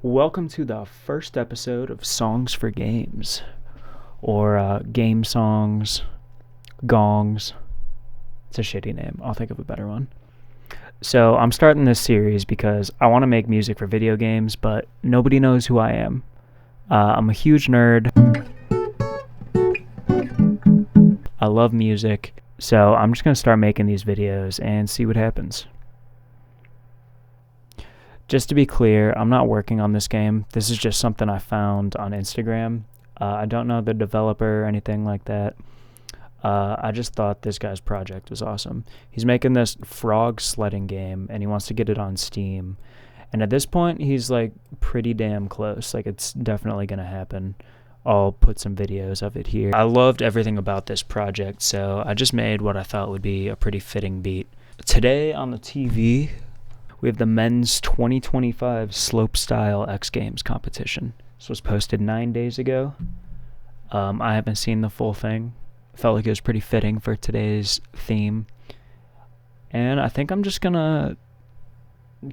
Welcome to the first episode of Songs for Games, or Game Songs, Gongs. It's a shitty name. I'll think of a better one. So I'm starting this series because I want to make music for video games, but nobody knows who I am. I'm a huge nerd. I love music, so I'm just going to start making these videos and see what happens. Just to be clear, I'm not working on this game. This is just something I found on Instagram. I don't know the developer or anything like that. I just thought this guy's project was awesome. He's making this frog sledding game, and he wants to get it on Steam. And at this point, he's like pretty damn close. Like, it's definitely going to happen. I'll put some videos of it here. I loved everything about this project, so I just made what I thought would be a pretty fitting beat. Today on the TV, we have the men's 2025 slopestyle X Games competition. This was posted 9 days ago. I haven't seen the full thing. Felt like it was pretty fitting for today's theme. And I think I'm just gonna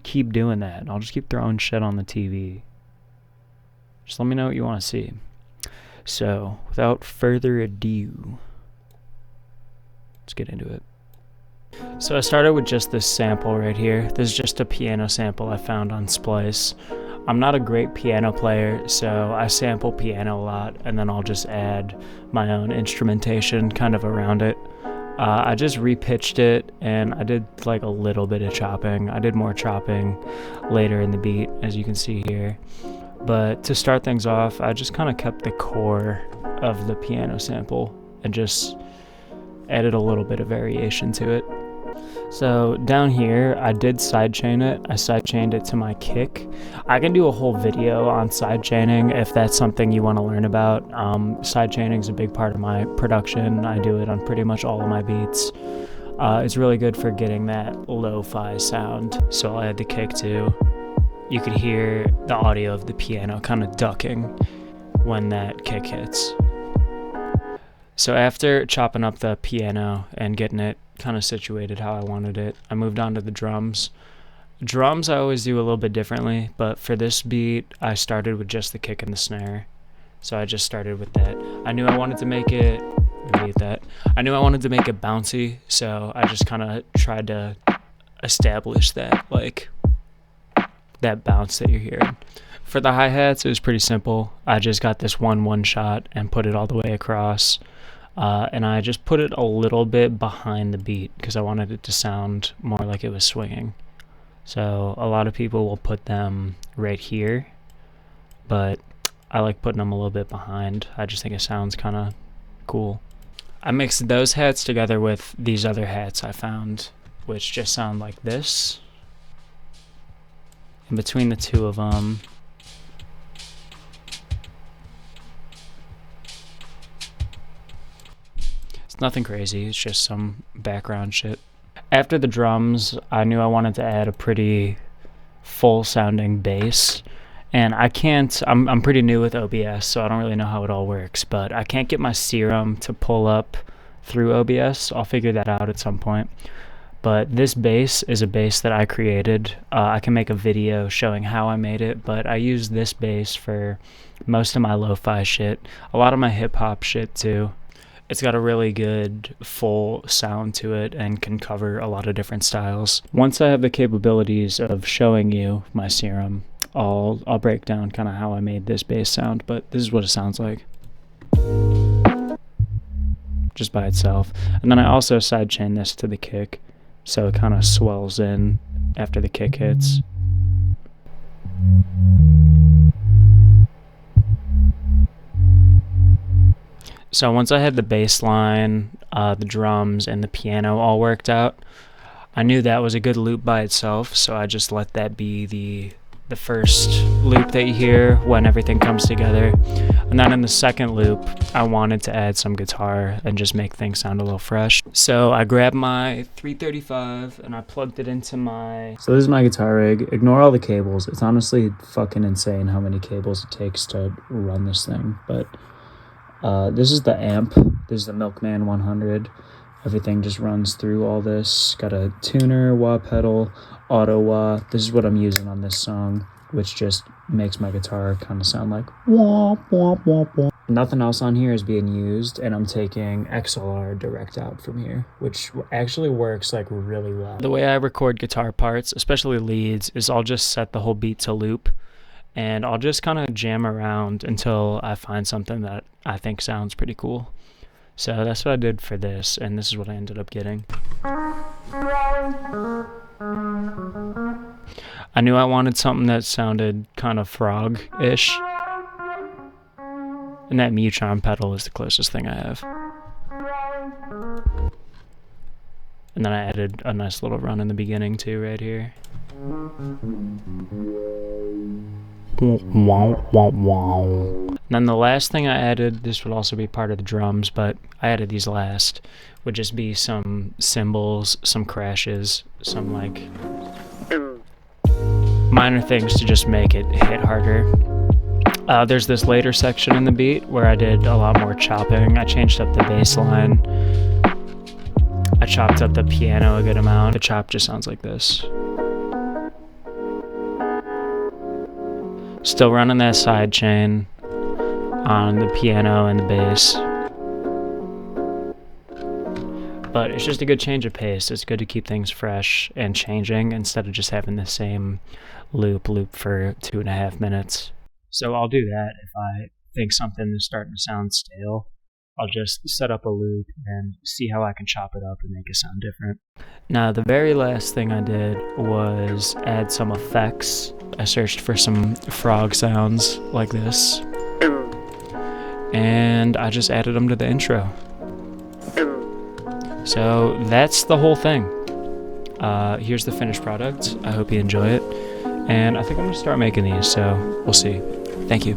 keep doing that. I'll just keep throwing shit on the TV. Just let me know what you want to see. So, without further ado, let's get into it. So I started with just this sample right here. This is just a piano sample I found on Splice. I'm not a great piano player, so I sample piano a lot, and then I'll just add my own instrumentation kind of around it. I just repitched it, and I did like a little bit of chopping. I did more chopping later in the beat, as you can see here. But to start things off, I just kind of kept the core of the piano sample and just added a little bit of variation to it. So down here, I did sidechain it. I sidechained it to my kick. I can do a whole video on sidechaining if that's something you want to learn about. Sidechaining is a big part of my production. I do it on pretty much all of my beats. It's really good for getting that lo-fi sound. So I'll add the kick too. You could hear the audio of the piano kind of ducking when that kick hits. So after chopping up the piano and getting it kind of situated how I wanted it, I moved on to the drums. Drums I always do a little bit differently, but for this beat, I started with just the kick and the snare. So I just started with that. I knew I wanted to make it, I knew I wanted to make it bouncy, so I just kind of tried to establish that, like, that bounce that you're hearing. For the hi-hats, it was pretty simple. I just got this one shot and put it all the way across. And I just put it a little bit behind the beat because I wanted it to sound more like it was swinging. So a lot of people will put them right here, but I like putting them a little bit behind. I just think it sounds kind of cool. I mixed those hats together with these other hats I found, which just sound like this. And between the two of them, it's nothing crazy, it's just some background shit. After the drums, I knew I wanted to add a pretty full sounding bass. And I'm pretty new with OBS, so I don't really know how it all works, but I can't get my serum to pull up through OBS. I'll figure that out at some point. But this bass is a bass that I created. I can make a video showing how I made it, but I use this bass for most of my lo-fi shit, a lot of my hip-hop shit too. It's got a really good full sound to it and can cover a lot of different styles. Once I have the capabilities of showing you my serum, I'll break down kind of how I made this bass sound, but this is what it sounds like just by itself. And then I also sidechain this to the kick, so it kind of swells in after the kick hits. So once I had the bass line, the drums, and the piano all worked out, I knew that was a good loop by itself, so I just let that be the first loop that you hear when everything comes together. And then in the second loop, I wanted to add some guitar and just make things sound a little fresh. So I grabbed my 335 and I plugged it into my... So this is my guitar rig. Ignore all the cables. It's honestly fucking insane how many cables it takes to run this thing. But this is the amp. This is the Milkman 100. Everything just runs through all this. Got a tuner, wah pedal, auto wah. This is what I'm using on this song, which just makes my guitar kind of sound like wah, wah, wah, wah. Nothing else on here is being used, and I'm taking XLR direct out from here, which actually works like really well. The way I record guitar parts, especially leads, is I'll just set the whole beat to loop, and I'll just kind of jam around until I find something that I think sounds pretty cool. So that's what I did for this, and this is what I ended up getting. I knew I wanted something that sounded kind of frog-ish, and that Mutron pedal is the closest thing I have. And then I added a nice little run in the beginning too, right here. Wow, wow, wow. And then the last thing I added, this would also be part of the drums, but I added these last, would just be some cymbals, some crashes, some like minor things to just make it hit harder. There's this later section in the beat where I did a lot more chopping. I changed up the bass line. I chopped up the piano a good amount. The chop just sounds like this. Still running that side chain on the piano and the bass. But it's just a good change of pace. It's good to keep things fresh and changing instead of just having the same loop for 2.5 minutes. So I'll do that. If I think something is starting to sound stale, I'll just set up a loop and see how I can chop it up and make it sound different. Now, the very last thing I did was add some effects. I searched for some frog sounds like this, and I just added them to the intro. So that's the whole thing. Here's the finished product. I hope you enjoy it, and I think I'm gonna start making these, so we'll see. Thank you.